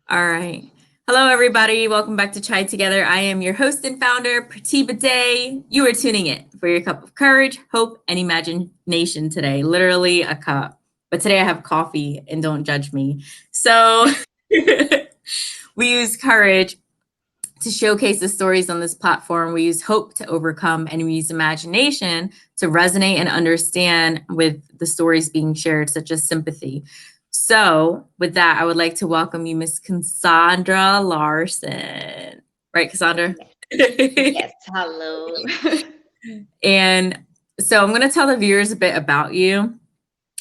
All right. Hello, everybody. Welcome back to Chai Together. I am your host and founder, Pratiba Day. You are tuning in for your cup of courage, hope, and imagination today. Literally a cup. But today I have coffee, and don't judge me. So we use courage to showcase the stories on this platform. We use hope to overcome, and we use imagination to resonate and understand with the stories being shared, such as sympathy. So, with that, I would like to welcome you, Miss Cassandra Larsen. Right, Cassandra? Yes, hello. And so, I'm going to tell the viewers a bit about you.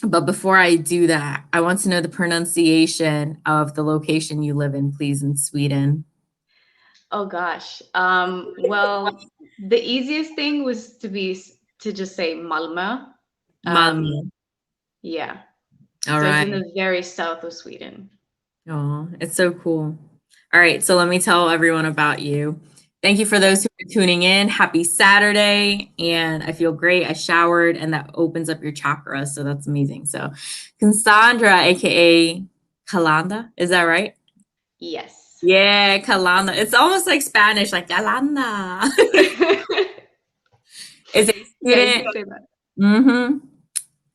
But before I do that, I want to know the pronunciation of the location you live in, please, in Sweden. Oh gosh. Well, the easiest thing was to just say Malmö. Malmö. Um, yeah. All So it's right. in the very south of Sweden. Oh, it's so cool. All right, so let me tell everyone about you. Thank you for Okay. those who are tuning in. Happy Saturday. And I feel great. I showered and that opens up your chakra. So that's amazing. So, Cassandra, AKA Caalanda, is that right? Yes. Yeah, Caalanda. It's almost like Spanish, like Caalanda. Is a Yeah, you student. can say that. Mm-hmm.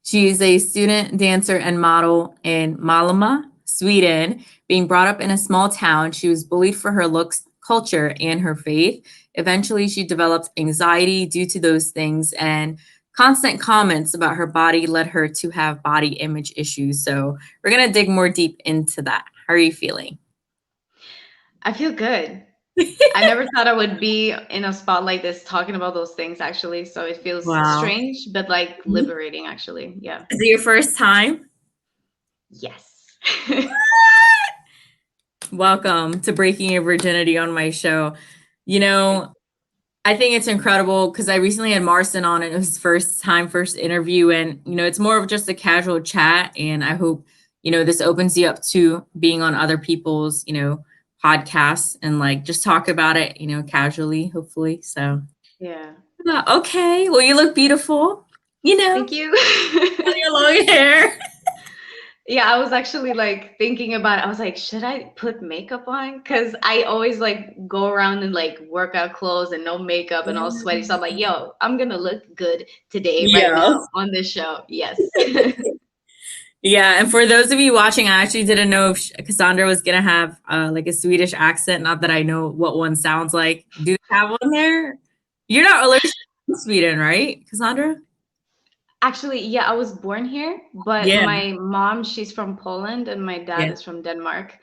She is a student, dancer, and model in Malmö, Sweden. Being brought up in a small town, she was bullied for her looks, culture, and her faith. Eventually, she developed anxiety due to those things, and constant comments about her body led her to have body image issues. So, we're going to dig more deep into that. How are you feeling? I feel good. I never thought I would be in a spot like this talking about those things actually. So it feels Wow. strange, but like Mhm. liberating actually. Yeah. Is it your first time? Yes. Welcome to Breaking Your Virginity on my show. You know, I think it's incredible because I recently had Marson on and it was his first time, first interview. And, it's more of just a casual chat. And I hope, this opens you up to being on other people's, podcasts and like just talk about it, casually, hopefully. So, Yeah. okay. Well, you look beautiful, you know, Thank you. on your long hair. Yeah, I was actually like thinking about it. I was like, should I put makeup on? Because I always like go around in like workout clothes and no makeup and all sweaty. So I'm like, yo, I'm gonna look good today, right Yeah. now on this show. Yes. Yeah, and for those of you watching, I actually didn't know if Cassandra was gonna have like a Swedish accent. Not that I know what one sounds like. Do they have one there? You're not originally from Sweden, right, Cassandra? Actually, yeah, I was born here, but Yeah, my mom, she's from Poland and my dad yeah. is from Denmark.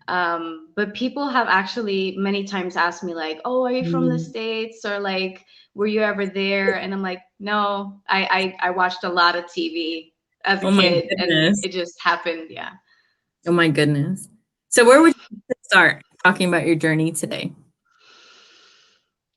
But people have actually many times asked me like, "Oh, are you from the Mm. States?" or like, "Were you ever there?" And I'm like, "No, I watched a lot of TV as a Oh my kid, and goodness. it just happened." Yeah. Oh my goodness. So where would you start talking about your journey today?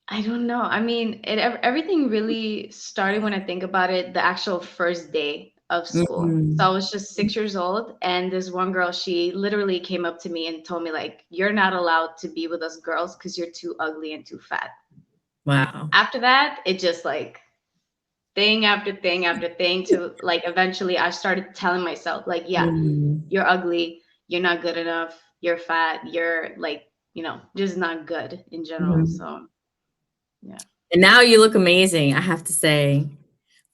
I don't know. I mean, everything really started when I think about it, the actual first day of school. So I Mm. was just 6 years old, and this one girl, she literally came up to me and told me like, "You're not allowed to be with us girls because you're too ugly and too fat." Wow. After that, it just like thing after thing after thing to like eventually I started telling myself like, yeah, Mm. you're ugly, you're not good enough, you're fat, you're like, just not good in general. Mhm. So yeah. And now you look amazing, I have to say.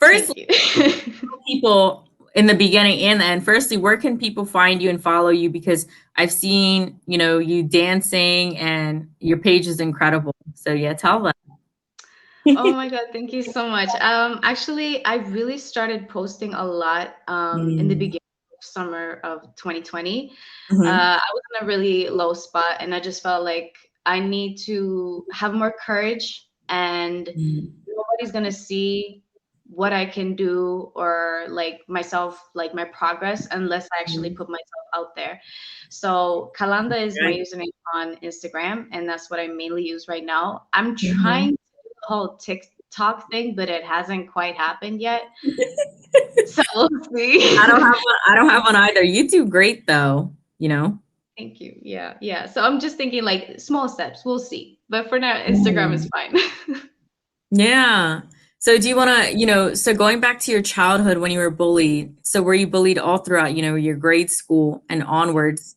First, Thank you. people in the beginning and the end. Firstly, where can people find you and follow you? Because I've seen, you dancing and your page is incredible. So yeah, tell them. Oh my God, thank you so much. Actually, I really started posting a lot in the Mm. beginning of summer of 2020. Mhm. I was in a really low spot, and I just felt like I need to have more courage, and Mm. nobody's gonna see what I can do or like myself, like my progress, unless I actually Mhm. put myself out there. So Caalanda is my Right. username on Instagram, and that's what I mainly use right now. I'm trying Mhm. to do the whole TikTok thing, but it hasn't quite happened yet. So we'll see. I don't have one. I don't have one either. You do great though. You know. Thank you. Yeah, yeah. So I'm just thinking like small steps. We'll see. But for now, Instagram is Mhm. fine. Yeah. So do you want to, so going back to your childhood when you were bullied, so were you bullied all throughout, your grade school and onwards?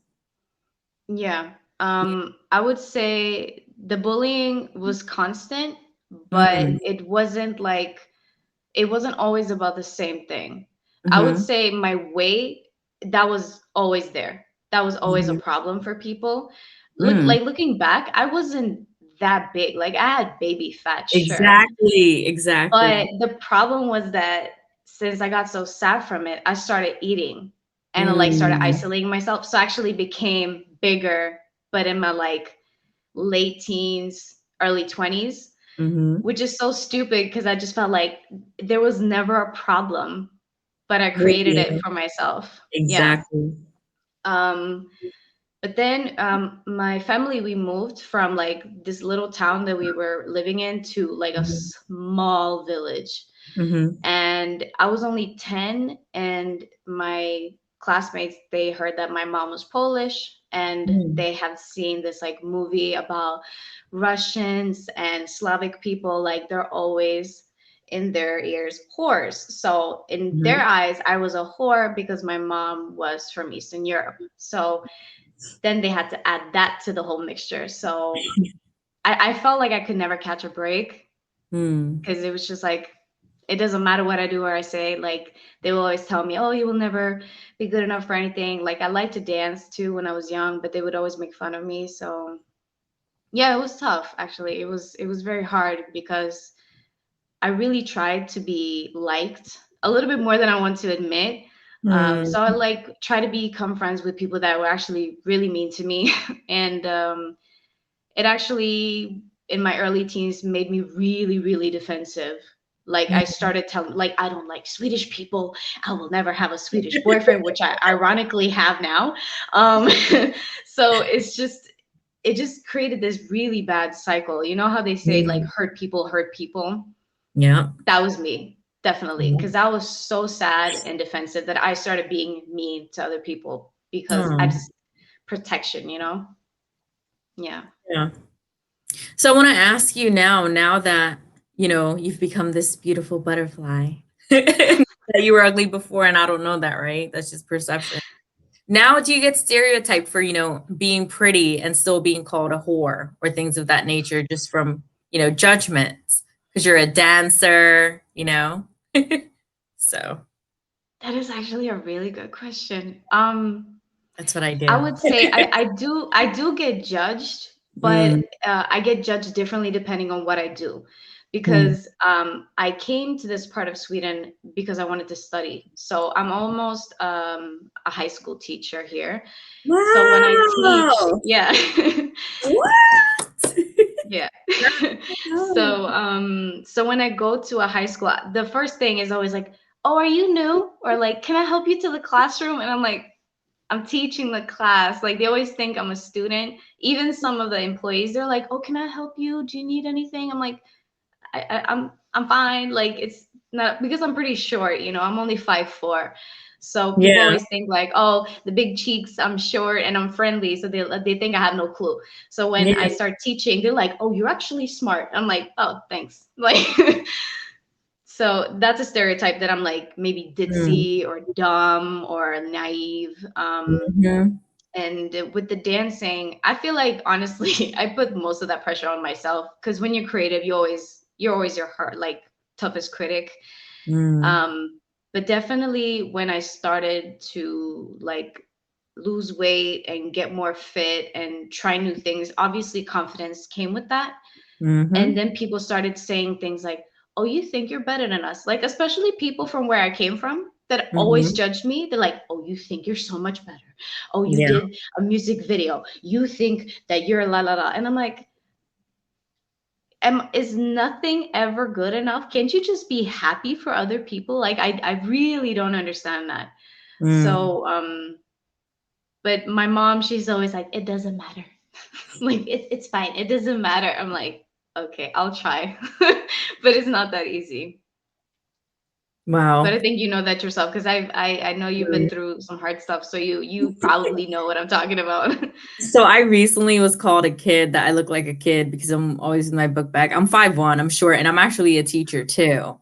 Yeah. I would say the bullying was constant, but Mm. it wasn't always about the same thing. I would Mhm. say my weight, that was always there. That was always a Mhm. problem for people. Mm. Looking back, I wasn't that big. Like I had baby fat, sure. Exactly, exactly. But the problem was that since I got so sad from it, I started eating and I like started Mm. isolating myself. So I actually became bigger, but in my like late teens, early 20s, Mhm. which is so stupid because I just felt like there was never a problem, but I With created it you. for myself. Yeah. Exactly. Um, but then my family, we moved from like this little town that we were living in to like a Mhm. small village. Mhm. And I was only 10, and my classmates, they heard that my mom was Polish, and Mm. they had seen this like movie about Russians and Slavic people, like they're always in their ears whores. So in their Mhm. eyes, I was a whore because my mom was from Eastern Europe. So then they had to add that to the whole mixture. So I felt like I could never catch a break Mm. because it was just like it doesn't matter what I do or I say. Like they will always tell me, "Oh, you will never be good enough for anything." Like I liked to dance too when I was young, but they would always make fun of me. So yeah, it was tough actually. It was very hard because I really tried to be liked a little bit more than I want to admit. Mm. So I like try to become friends with people that were actually really mean to me, and it actually in my early teens made me really really defensive. Like I Mm. started telling, like, I don't like Swedish people, I will never have a Swedish boyfriend, which I ironically have now. um so it just created this really bad cycle. You know how they say like Mm. hurt people? Yeah. That was me, definitely, Yeah. because I was so sad and defensive that I started being mean to other people because I Oh, just protection, you know. Yeah. yeah. So I want to ask you now that, you've become this beautiful butterfly, that you were ugly before, and I don't know that, right? That's just perception. Now, do you get stereotyped for, being pretty and still being called a whore or things of that nature just from, judgments because you're a dancer, So That is actually a really good question. that's what I I do. would say I do get judged, but Mm. I get judged differently depending on what I do, Mm. because I came to this part of Sweden because I wanted to study. So I'm almost a high school teacher here. So when I teach, Wow! yeah, What? yeah. No. So when I go to a high school, the first thing is always like, "Oh, are you new?" Or like, "Can I help you to the classroom?" And I'm like, I'm teaching the class. Like they always think I'm a student. Even some of the employees, they're like, "Oh, can I help you? Do you need anything?" I'm like, I'm fine. Like it's not because I'm pretty short. I'm only 5'4". So people Yeah. always think like, "Oh, the big cheeks. I'm short and I'm friendly," so they think I have no clue. So when I Yeah. start teaching, they're like, "Oh, you're actually smart." I'm like, "Oh, thanks." Like. So that's a stereotype that I'm like maybe Mm. ditzy or dumb or naive. Mhm. And with the dancing, I feel like honestly, I put most of that pressure on myself because when you're creative, you're always your heart like toughest critic. Mm. But definitely when I started to like lose weight and get more fit and try new things, obviously confidence came with that. And Mhm. then people started saying things like, "Oh, you think you're better than us?" Like, especially people from where I came from that always Mhm. judged me. They're like, "Oh, you think you're so much better. Oh, you Yeah. did a music video. You think that you're la la la." And I'm like, is nothing ever good enough? Can't you just be happy for other people? Like, I really don't understand that. Mm. So, but my mom, she's always like, "It doesn't matter." Like it's fine. It doesn't matter. I'm like, okay, I'll try. But it's not that easy. But Wow. I think you know that yourself because I know you've been Mm. through some hard stuff, so you probably know what I'm talking about. So I recently was called a kid, that I look like a kid because I'm always in my book bag. I'm 5'1", I'm short, and I'm actually a teacher too.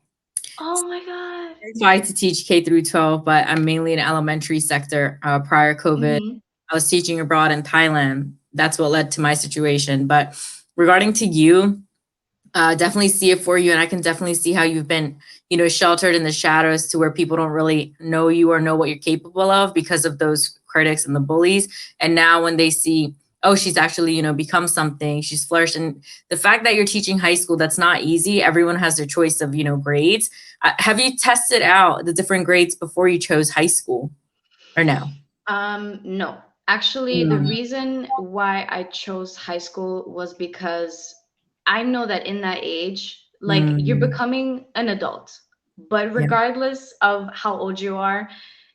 Oh my God. I tried to teach K through 12, but I'm mainly in elementary sector, prior COVID. Hmm. I was teaching abroad in Thailand. That's what led to my situation. But regarding to you, definitely see it for you. And I can definitely see how you've been, sheltered in the shadows to where people don't really know you or know what you're capable of because of those critics and the bullies. And now when they see, oh, she's actually, become something, she's flourished. And the fact that you're teaching high school, that's not easy. Everyone has their choice of, grades. Have you tested out the different grades before you chose high school or no? No. Actually, the Mm, reason why I chose high school was because I know that in that age, like you're mm, becoming an adult. But yeah. regardless of how old you are,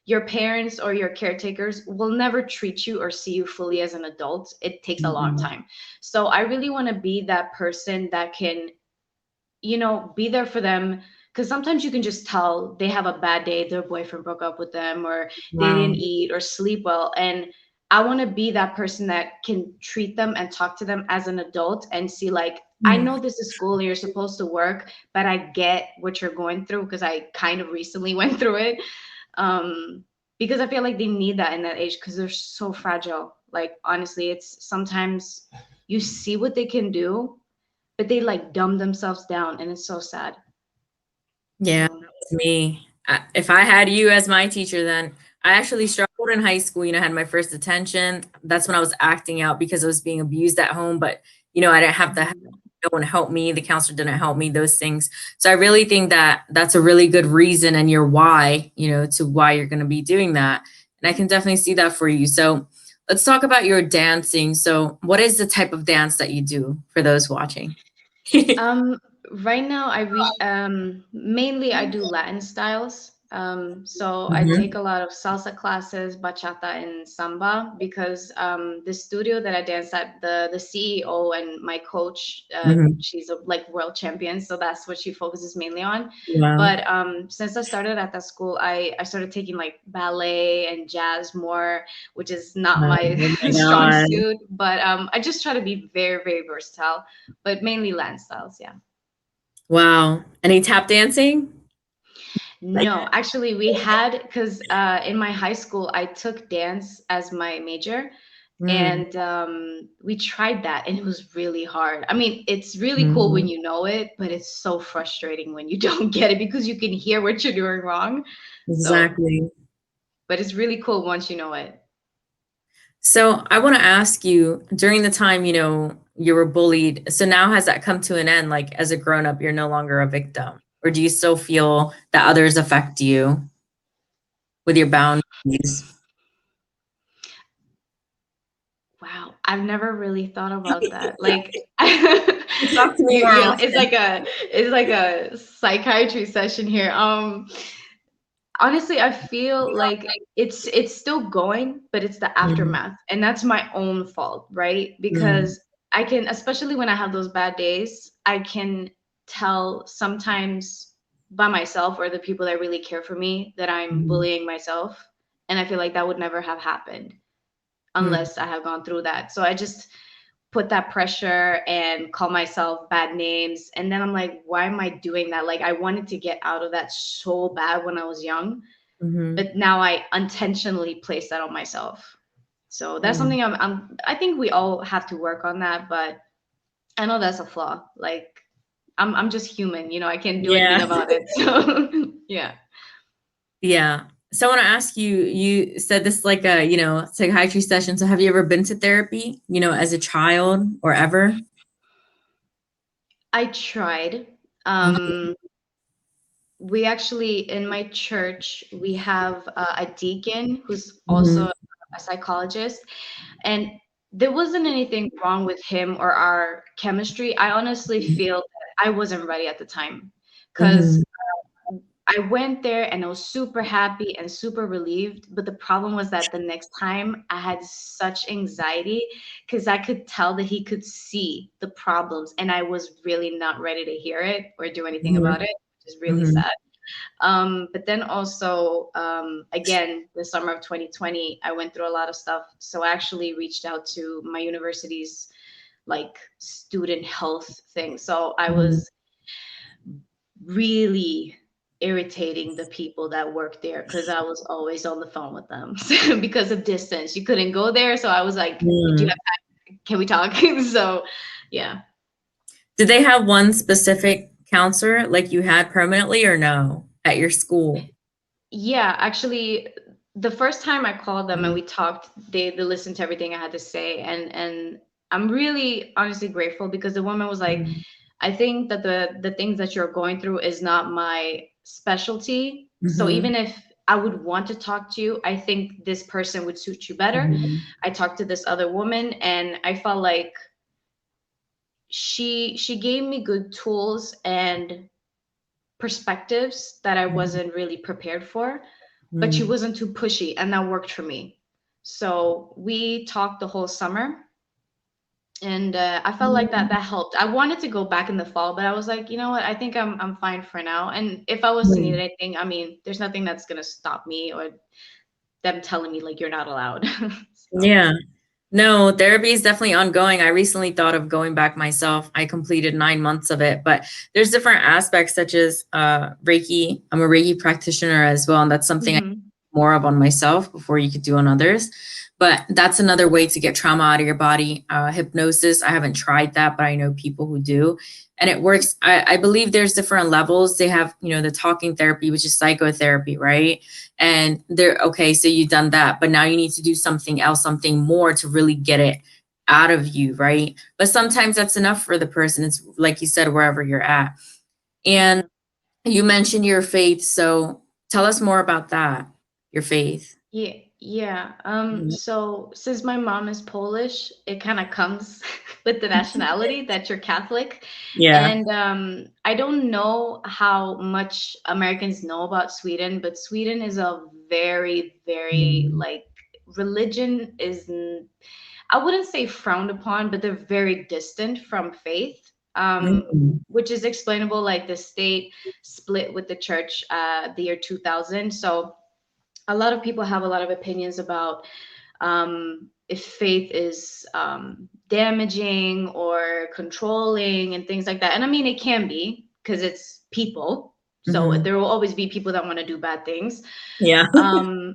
your parents or your caretakers will never treat you or see you fully as an adult. It takes a long Mhm. time. So I really want to be that person that can, be there for them. Because sometimes you can just tell they have a bad day, their boyfriend broke up with them, or they didn't Wow. eat or sleep well. And I want to be that person that can treat them and talk to them as an adult and see, like, I Mm, know this is school and you're supposed to work, but I get what you're going through because I kind of recently went through it. Because I feel like they need that in that age because they're so fragile. Like, honestly, it's sometimes you see what they can do, but they like dumb themselves down and it's so sad. yeah, So that was me. If I had you as my teacher, then I actually struggled in high school. Had my first detention. That's when I was acting out because I was being abused at home. But I didn't have the help. mhm. No one helped me. The counselor didn't help me. Those things. So I really think that that's a really good reason and your why. To why you're going to be doing that. And I can definitely see that for you. So let's talk about your dancing. So what is the type of dance that you do for those watching? Um, right now mainly I do Latin styles. So I take Mhm, a lot of salsa classes, bachata and samba because the studio that I dance at, the CEO and my coach, mhm. she's a like world champion, so that's what she focuses mainly on. Wow. But since I started at that school, I started taking like ballet and jazz more, which is not Oh my my strong God. suit, but I just try to be very, very versatile, but mainly land styles. Yeah. Wow. Any tap dancing? No, actually, we had because in my high school, I took dance as my major, Mm, and we tried that, and it was really hard. I mean, it's really cool when mhm. you know it, but it's so frustrating when you don't get it because you can hear what you're doing wrong. So, Exactly. but it's really cool once you know it. So I want to ask you, during the time, you were bullied, so now has that come to an end? Like as a grown up, you're no longer a victim? Or do you still feel that others affect you with your boundaries? Wow, I've never really thought about that. Like, Talk to me more often. it's like a psychiatry session here. Honestly, I feel like it's still going, but it's the Mm, aftermath, and that's my own fault, right? mm, Because I can, especially when I have those bad days, I can tell sometimes by myself or the people that really care for me that I'm mm, bullying myself, and I feel like that would never have happened mm, unless I have gone through that. So I just put that pressure and call myself bad names. And then I'm like, why am I doing that? Like, I wanted to get out of that so bad when I was young, mhm, but now I intentionally place that on myself. So that's mm. something I think we all have to work on that, but I know that's a flaw. Like, I'm just human, I can't do anything Yeah. about it. So yeah. Yeah. So I want to ask you, you said this like a, psychiatry session. So have you ever been to therapy, as a child or ever? I tried. Mhm, Um, we actually in my church we have a deacon who's also mhm, a psychologist, and there wasn't anything wrong with him or our chemistry. I honestly feel that I wasn't ready at the time because mhm, I went there and I was super happy and super relieved, but the problem was that the next time I had such anxiety because I could tell that he could see the problems and I was really not ready to hear it or do anything mhm, about it, which is really mhm, sad. But then also, again, the summer of 2020, I went through a lot of stuff. So I actually reached out to my university's like student health thing. So I mhm, was really irritating the people that worked there because I was always on the phone with them because of distance. You couldn't go there, so I was like, "Do you have time? Can we talk?" So, yeah. Did they have one specific counselor like you had permanently or no at your school? Yeah, actually, the first time I called them and we talked, they listened to everything I had to say, and I'm really honestly grateful because the woman was like, I think that the things that you're going through is not my specialty. So Mm-hmm. even if I would want to talk to you, I think this person would suit you better. I talked to this other woman and I felt like she gave me good tools and perspectives that I wasn't really prepared for, but she Mm-hmm. wasn't too pushy, and that worked for me. So we talked the whole summer, and I felt like that helped. I wanted to go back in the fall, but I was like, you know what? I think I'm fine for now. And if I was to need anything, I mean, there's nothing that's gonna stop me or them telling me like you're not allowed. So. Yeah. No, therapy is definitely ongoing. I recently thought of going back myself. I completed 9 months of it, but there's different aspects such as Reiki. I'm a Reiki practitioner as well, and that's something I Mhm. more of on myself before you could do on others. But that's another way to get trauma out of your body. Hypnosis, I haven't tried that, but I know people who do. And it works. I believe there's different levels. They have, the talking therapy, which is psychotherapy, right? And they're okay, so you've done that, but now you need to do something else, something more to really get it out of you, right? But sometimes that's enough for the person. It's like you said, wherever you're at. And Mhm. you mentioned your faith. So tell us more about that, your faith. Yeah, yeah. Mhm. So since my mom is Polish, it kind of comes with the nationality that you're Catholic. Yeah. And I don't know how much Americans know about Sweden, but Sweden is a very, very Mm. like religion is, I wouldn't say frowned upon, but they're very distant from faith. Mm. Which is explainable, like the state split with the church the year 2000. So a lot of people have a lot of opinions about if faith is damaging or controlling and things like that. And I mean, it can be because it's people. So Mhm. there will always be people that want to do bad things. Yeah. Um,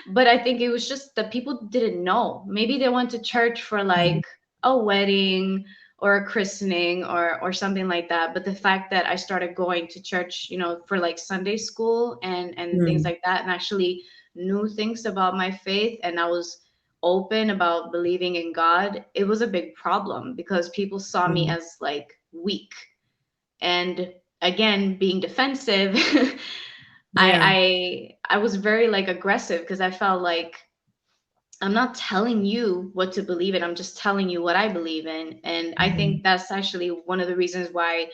but I think it was just that people didn't know. Maybe they went to church for like a wedding or a christening or something like that. But the fact that I started going to church, for like Sunday school and things Mm. like that, and actually knew things about my faith, and I was open about believing in God, it was a big problem because people saw me Mm. as like weak. And again, being defensive, Yeah. I was very like aggressive because I felt like I'm not telling you what to believe in. I'm just telling you what I believe in. And I Mhm. think that's actually one of the reasons why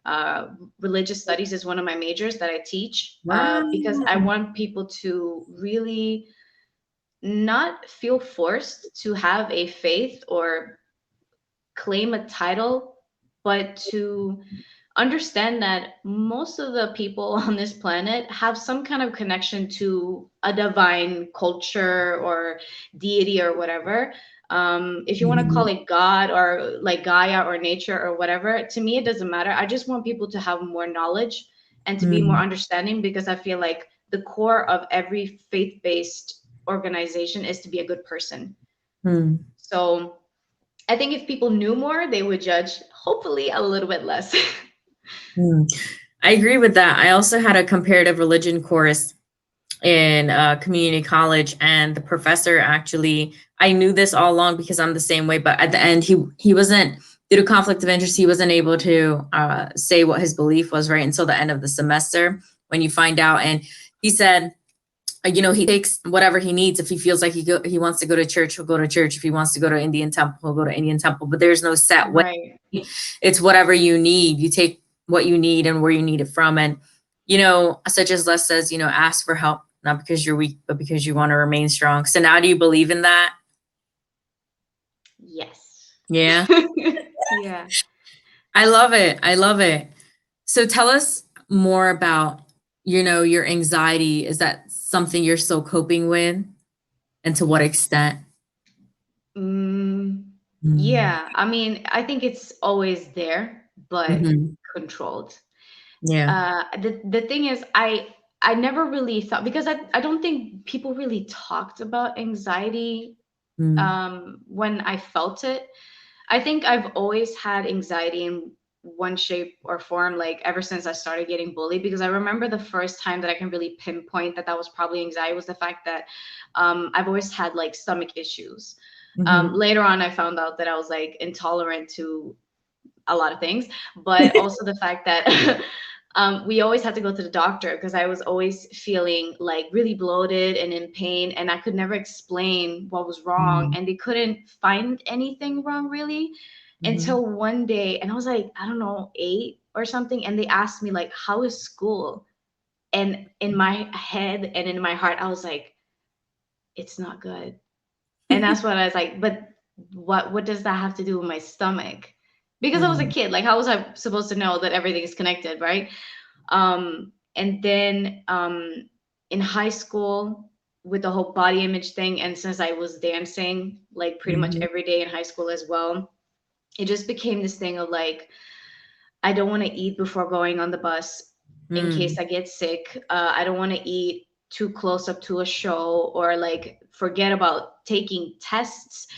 uh, religious studies is one of my majors that I teach, because I Wow. want people to really not feel forced to have a faith or claim a title, but to understand that most of the people on this planet have some kind of connection to a divine culture or deity or whatever. If you want to call Mhm. it God or like Gaia or nature or whatever, to me, it doesn't matter. I just want people to have more knowledge and to be more Mm. understanding because I feel like the core of every faith based organization is to be a good person. Mm. So I think if people knew more, they would judge hopefully a little bit less. Mm. I agree with that. I also had a comparative religion course in community college, and the professor actually, I knew this all along because I'm the same way, but at the end he wasn't, due to conflict of interest, he wasn't able to say what his belief was right until the end of the semester when you find out. And he said, he takes whatever he needs. If he feels like he wants to go to church, he'll go to church. If he wants to go to Indian temple, he'll go to Indian temple. But there's no set way. Right. It's whatever you need. You take what you need and where you need it from. And such as Les says, ask for help, not because you're weak, but because you want to remain strong. So now, do you believe in that? Yes. Yeah, Yeah. I love it. I love it. So tell us more about your anxiety. Is that something you're still coping with, and to what extent? Mm, Mm. yeah. I mean, I think it's always there, but Mhm. controlled. Yeah. The thing is, I never really thought, because I don't think people really talked about anxiety Mm. when I felt it. I think I've always had anxiety in one shape or form, like ever since I started getting bullied. Because I remember the first time that I can really pinpoint that that was probably anxiety was the fact that I've always had like stomach issues. Mm-hmm. Later on, I found out that I was like intolerant to a lot of things, but also the fact that we always had to go to the doctor because I was always feeling like really bloated and in pain, and I could never explain what was wrong, Mm-hmm. and they couldn't find anything wrong really until one day, and I was like, I don't know, 8 or something, and they asked me like, "How is school?" And in my head and in my heart, I was like, "It's not good." And that's what I was like, but what does that have to do with my stomach? Because I was a Mm-hmm. kid, like how was I supposed to know that everything is connected, right? And then in high school with the whole body image thing, and since I was dancing like pretty much Mm-hmm. every day in high school as well, it just became this thing of like, I don't want to eat before going on the bus in case I get sick. I don't want to eat too close up to a show, or like forget about taking tests,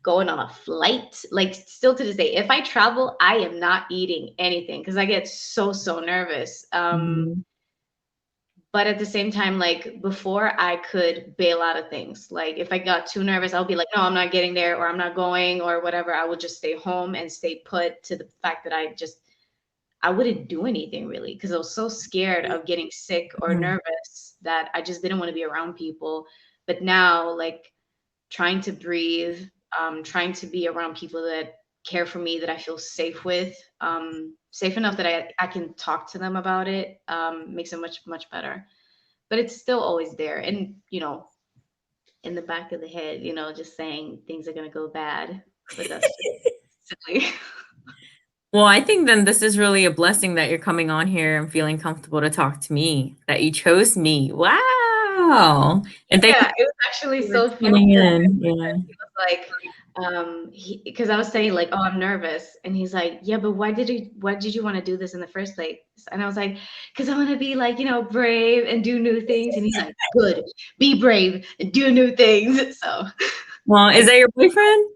going on a flight. Like still to this day, if I travel, I am not eating anything because I get so nervous. Mm-hmm. But at the same time, like before, I could bail out of things. Like if I got too nervous, I'll be like, no, I'm not getting there, or I'm not going, or whatever. I would just stay home and stay put to the fact that I wouldn't do anything really because I was so scared of getting sick or Mm-hmm. nervous that I just didn't want to be around people. But now, like trying to breathe, trying to be around people that care for me, that I feel safe with, safe enough that I can talk to them about it, makes it much better. But it's still always there. And, in the back of the head, just saying things are going to go bad. But that's just silly. Well, I think then this is really a blessing that you're coming on here and feeling comfortable to talk to me, that you chose me. Wow. And thank you Yeah, it was actually for so funny tuning because in. Yeah. he was like, because I was saying like, oh, I'm nervous, and he's like, yeah, but why did you want to do this in the first place? And I was like, because I want to be like, brave and do new things. And he's like, good, be brave and do new things. So Well, is that your boyfriend?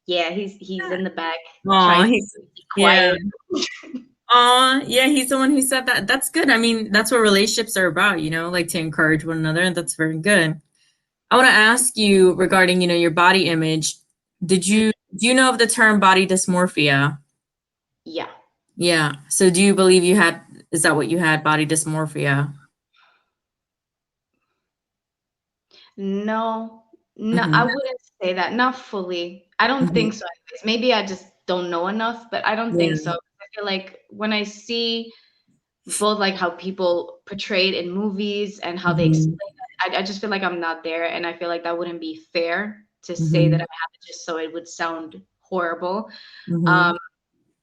yeah, he's in the back Oh, trying to he's be yeah. quiet. Yeah, he's the one who said that. That's good. I mean, that's what relationships are about, like to encourage one another, and that's very good. I want to ask you regarding, your body image. Do you know of the term body dysmorphia? Yeah. Yeah. So do you believe is that what you had, body dysmorphia? No, no, I Mm-hmm. wouldn't say that. Not fully. I don't Mm-hmm. think so. Anyways. Maybe I just don't know enough, but I don't think so. Yeah. I feel like when I see both like how people portray it in movies and how they Mm-hmm. explain it, I just feel like I'm not there, and I feel like that wouldn't be fair to say that I Mm-hmm. have it just so it would sound horrible. Mm-hmm. Um,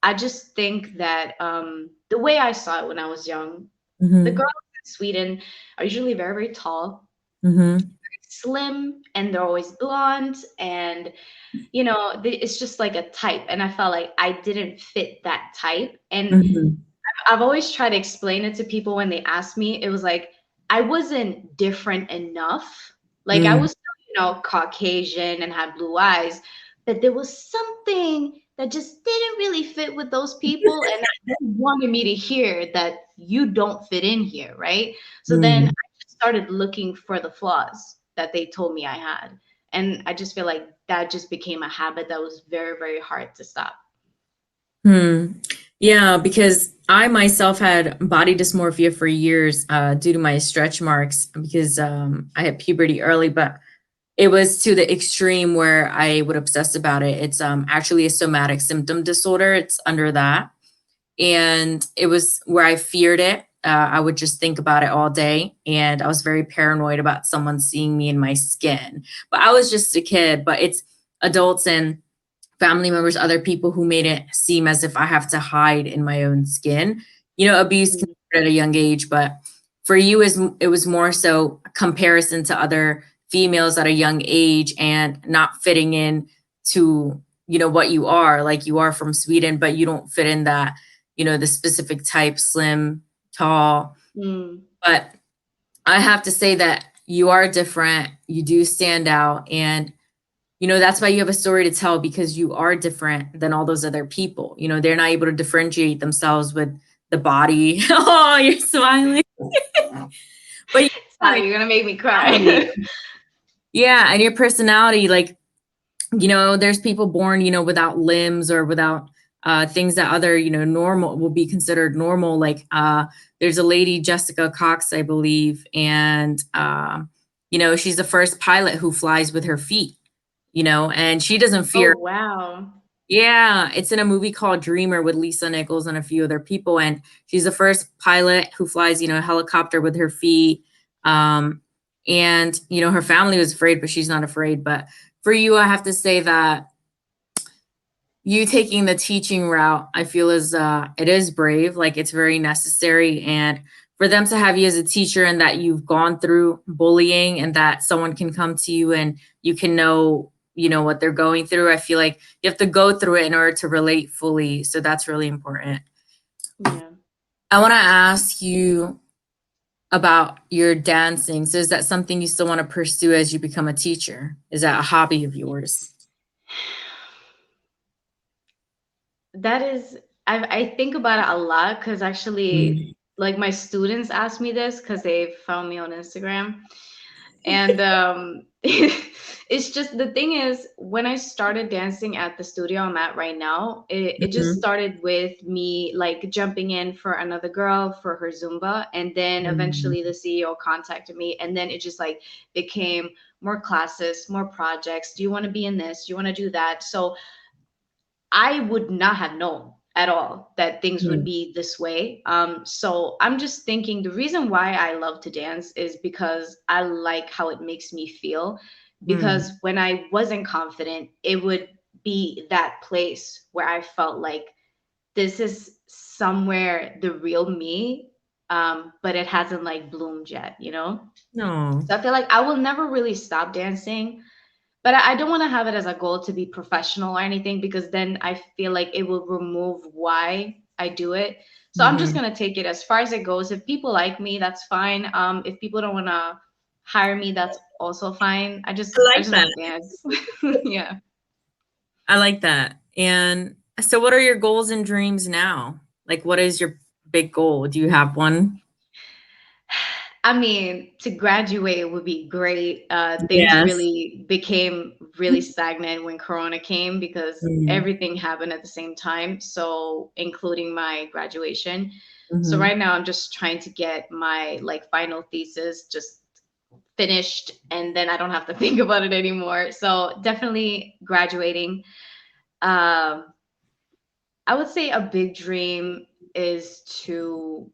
I just think that the way I saw it when I was young, the Mm-hmm. girls in Sweden are usually very, very tall, Mm-hmm. slim, and they're always blonde, and it's just like a type, and I felt like I didn't fit that type. And Mm-hmm. I've always tried to explain it to people when they ask me. It was like I wasn't different enough. Like I was still, Caucasian and had blue eyes, but there was something that just didn't really fit with those people, and they wanted me to hear that you don't fit in here, right? So then Mm-hmm. I just started looking for the flaws that they told me I had, and I just feel like that just became a habit that was very, very hard to stop. Hmm. Yeah, because I myself had body dysmorphia for years due to my stretch marks because I had puberty early, but it was to the extreme where I would obsess about it. It's actually a somatic symptom disorder. It's under that. And it was where I feared it. I would just think about it all day. And I was very paranoid about someone seeing me in my skin. But I was just a kid, but it's adults and family members, other people who made it seem as if I have to hide in my own skin. Abuse can Mhm. start at a young age, but for you, it was more so a comparison to other females at a young age and not fitting in to what you are. Like you are from Sweden, but you don't fit in that the specific type, slim, tall. Mm. But I have to say that you are different. You do stand out. And, that's why you have a story to tell, because you are different than all those other people. They're not able to differentiate themselves with the body. Oh, you're smiling. But Stop, you're gonna make me personality. cry. Yeah, and your personality, like, there's people born, without limbs or without things that other, normal will be considered normal. Like there's a lady, Jessica Cox, I believe, and she's the first pilot who flies with her feet, and she doesn't Oh fear. wow. Yeah, it's in a movie called Dreamer with Lisa Nichols and a few other people, and she's the first pilot who flies, a helicopter with her feet. And her family was afraid, but she's not afraid. But for you, I have to say that you taking the teaching route, I feel is it is brave, like it's very necessary. And for them to have you as a teacher, and that you've gone through bullying, and that someone can come to you and you can know, what they're going through. I feel like you have to go through it in order to relate fully. So that's really important. Yeah. I want to ask you about your dancing. So is that something you still want to pursue as you become a teacher? Is that a hobby of yours? That is, I think about it a lot because actually, Mm. like my students ask me this because they found me on Instagram. And it's just the thing is, when I started dancing at the studio I'm at right now, it just Mhm. started with me like jumping in for another girl for her Zumba. And then eventually the Mhm. CEO contacted me. And then it just like became more classes, more projects. Do you want to be in this? Do you want to do that? So I would not have known at all that things would Mm. be this way. So I'm just thinking the reason why I love to dance is because I like how it makes me feel. Mm. Because when I wasn't confident, it would be that place where I felt like this is somewhere the real me, but it hasn't like bloomed yet, you know? No. So I feel like I will never really stop dancing, but I don't want to have it as a goal to be professional or anything because then I feel like it will remove why I do it. So I'm just Mhm. gonna take it as far as it goes. If people like me, that's fine. If people don't want to hire me, that's also fine. I I just I like just that. want to dance. Yeah. I like that. And so what are your goals and dreams now? Like, what is your big goal? Do you have one? I mean, to graduate would be great. Things Yes. really became really stagnant when Corona came because Mm. everything happened at the same time. So, including my graduation. So Mhm. right now, I'm just trying to get my like final thesis just finished, and then I don't have to think about it anymore. So definitely graduating. Um, I would say a big dream is to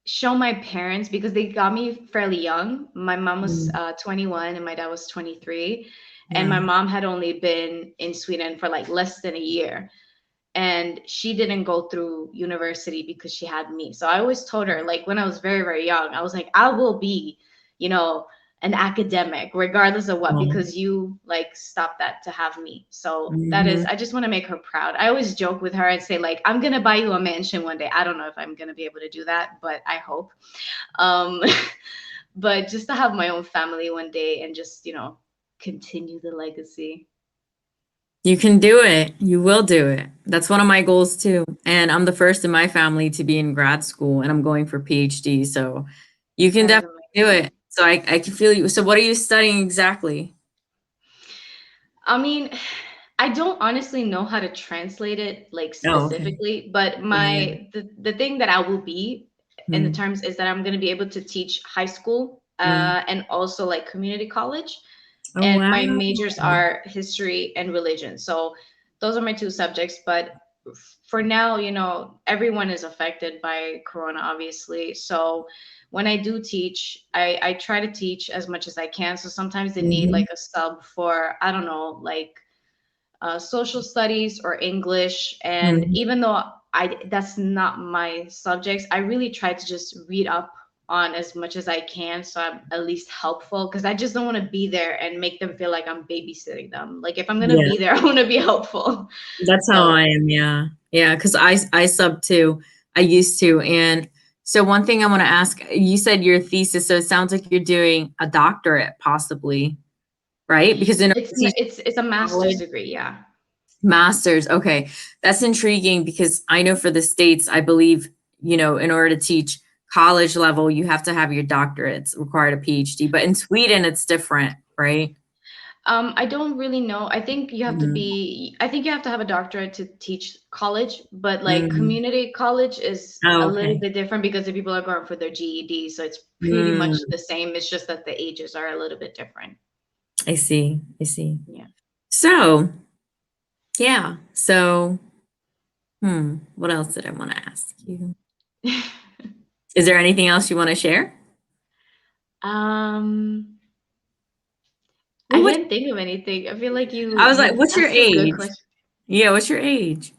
show my parents because they got me fairly young. My mom was Mm. 21 and my dad was 23. And Yeah. my mom had only been in Sweden for like less than a year. And she didn't go through university because she had me. So I always told her, like when I was very, very young, I was like, I will be, you know, an academic regardless of what, Oh. because you like stopped that to have me. So that is, Mhm. I just want to make her proud. I always joke with her and say, like, I'm gonna buy you a mansion one day. I don't know if I'm gonna be able to do that, but I hope. Um, but just to have my own family one day and just, continue the legacy. You can do it. You will do it. That's one of my goals too. And I'm the first in my family to be in grad school, and I'm going for PhD. So you can That is definitely do amazing. it. So I can feel you. So what are you studying exactly? I mean, I don't honestly know how to translate it like Oh, okay. specifically, but Yeah. the thing that I will be in the Mm. terms is that I'm going to be able to teach high school Mm. and also like community college. Oh, And wow. my majors are history and religion. So those are my two subjects. But for now, everyone is affected by Corona, obviously. So when I do teach, I try to teach as much as I can. So sometimes they need Mhm. like a sub for, I don't know, like social studies or English. And Mhm. even though that's not my subjects, I really try to just read up on as much as I can so I'm at least helpful because I just don't want to be there and make them feel like I'm babysitting them. Like if I'm gonna Yeah, be there, I want to be helpful. that's how So I am. Yeah. Yeah, because I sub too. I used to. And so one thing I want to ask, you said your thesis, so it sounds like you're doing a doctorate possibly, right? Because in It's a master's college, degree, yeah. master's, okay. That's intriguing because I know for the States, I believe, in order to teach college level, you have to have your doctorates, required a PhD. But in Sweden, it's different, right? I don't really know. Mm, I think you have to have a doctorate to teach college, but like mm. community college is a Oh, little okay. bit different because the people are going for their GED. So it's pretty much Mm, the same. It's just that the ages are a little bit different. I see. I see. Yeah. So, yeah. So, what else did I want to ask you? Is there anything else you want to share? Um, I Well, can't think of anything. I feel like I was like, you what's your asked a good age? question. Yeah, what's your age?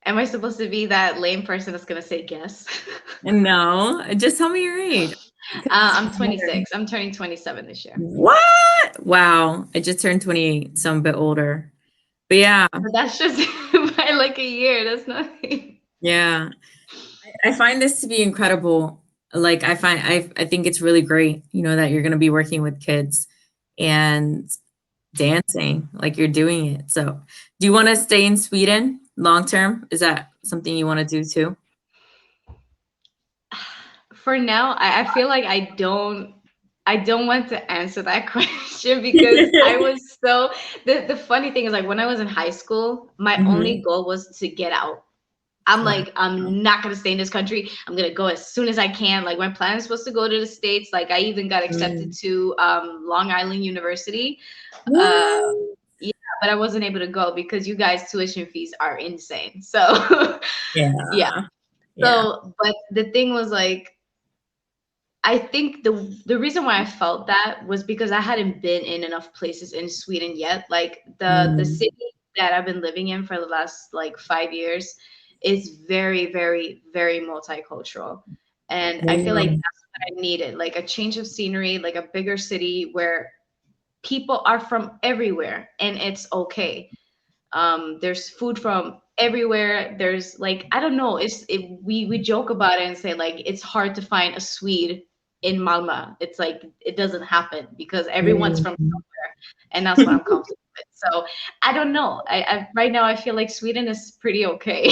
Am I supposed to be that lame person that's gonna say guess? No, just tell me your age. Because I'm 26. I'm turning 27 this year. what? Wow, I just turned 28, so I'm a bit older. But yeah, But that's just by like a year. That's nothing. yeah. I find this to be incredible. Like I think it's really great, that you're going to be working with kids and dancing, like you're doing it. So, do you want to stay in Sweden long term? Is that something you want to do too? For now, I feel like I don't want to answer that question because I was so the funny thing is like when I was in high school, my only Mhm. goal was to get out. I'm Wow. like, I'm not gonna stay in this country. I'm gonna go as soon as I can. Like my plan is supposed to go to the States. Like I even got accepted Mm. to Long Island University. Uh What? yeah, but I wasn't able to go because you guys tuition fees are insane. So yeah. Yeah. Yeah. So but the thing was like I think the reason why I felt that was because I hadn't been in enough places in Sweden yet. Like the Mm. city that I've been living in for the last like 5 years is very, very, very multicultural. And I feel like Wow. that's what I needed, like a change of scenery, like a bigger city where people are from everywhere and it's okay. There's food from everywhere. There's like I don't know. We joke about it and say like it's hard to find a Swede in Malmö. It's like it doesn't happen because everyone's from Mm. somewhere, and that's what I'm comfortable with. So I don't know. I right now I feel like Sweden is pretty okay.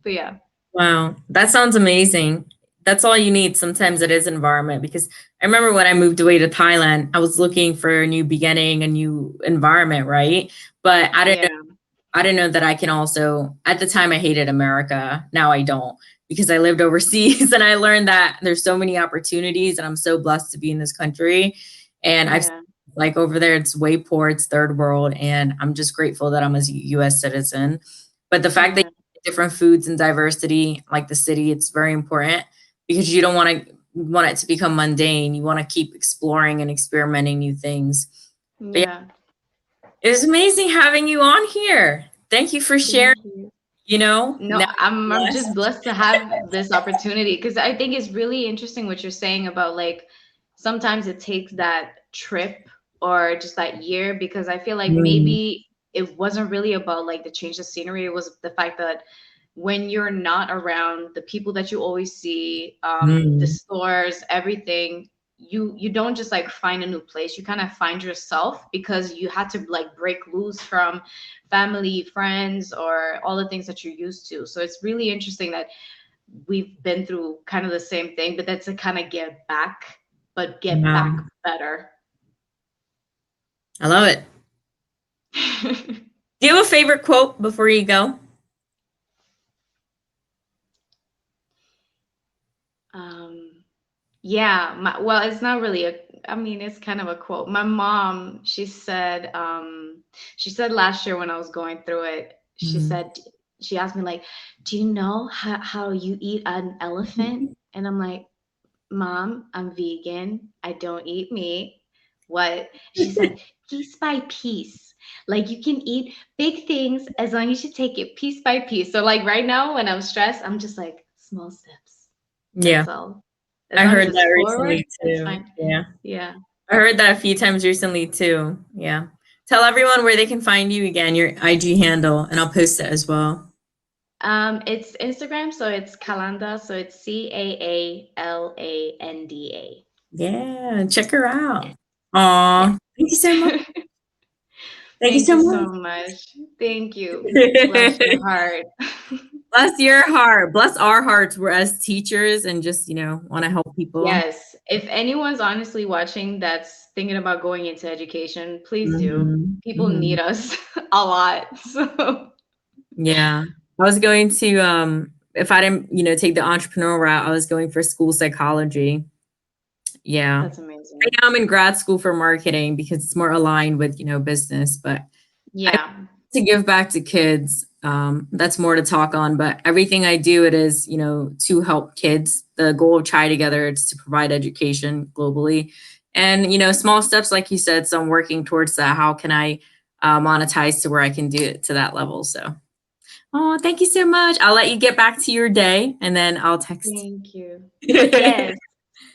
But yeah, Wow, that sounds amazing. That's all you need. Sometimes it is environment because I remember when I moved away to Thailand, I was looking for a new beginning, a new environment, right? But yeah, I didn't know that I can also, at the time I hated America. Now I don't because I lived overseas and I learned that there's so many opportunities and I'm so blessed to be in this country. And I've yeah, like over there, it's way poor, it's third world. And I'm just grateful that I'm a US citizen. But the fact that yeah, you get different foods and diversity, like the city, it's very important because you don't want it to become mundane. You want to keep exploring and experimenting new things. But yeah, yeah. it was amazing having you on here. Thank you for sharing, Thank you. now No, I'm just blessed. blessed to have this opportunity because I think it's really interesting what you're saying about like sometimes it takes that trip or just that year because I feel like Mm, maybe it wasn't really about like the change of scenery. It was the fact that when you're not around the people that you always see, the mm, stores, everything, you don't just like find a new place. You kind of find yourself because you had to like break loose from family, friends, or all the things that you're used to. So it's really interesting that we've been through kind of the same thing, but that's to kind of get back, but get back wow. better. I love it. Do you have a favorite quote before you go? um, Yeah, well, it's not really I mean, it's kind of a quote. My mom, she said last year when I was going through it, Mhm. she asked me like, do you know how you eat an elephant? And I'm like, Mom, I'm vegan. I don't eat meat. What? She said, piece by piece. Like you can eat big things as long as you take it piece by piece. So like right now when I'm stressed, I'm just like small steps. Yeah, That's all. As I long as heard it's that forward, recently it's too. fine. Yeah, Yeah. I heard that a few times recently too. Yeah. Tell everyone where they can find you again, your IG handle, and I'll post it as well. It's Instagram, so it's Caalanda, so it's Caalanda. Yeah, check her out. Yeah. Aw, thank you so much. Thank you Thank so you so much. much. Thank you. Bless your heart. Bless your heart. Bless our hearts. We're as teachers and just, want to help people. Yes. If anyone's honestly watching that's thinking about going into education, please do. Mhm, People mhm. need us a lot. So Yeah. I was going to, if I didn't, take the entrepreneurial route, I was going for school psychology. Yeah. that's Right amazing. now I'm in grad school for marketing because it's more aligned with, business, but I Yeah, to give back to kids. That's more to talk on, but everything I do, it is, to help kids. The goal of C.H.A.I Together is to provide education globally. And, small steps, like you said, so I'm working towards that. How can I monetize to where I can do it to that level? So, oh, thank you so much. I'll let you get back to your day and then I'll text thank you. you. Yes.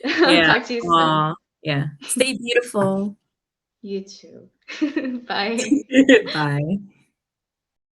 I'll Yeah. talk to you soon. Aw, yeah. Stay beautiful. You too. Bye. Bye.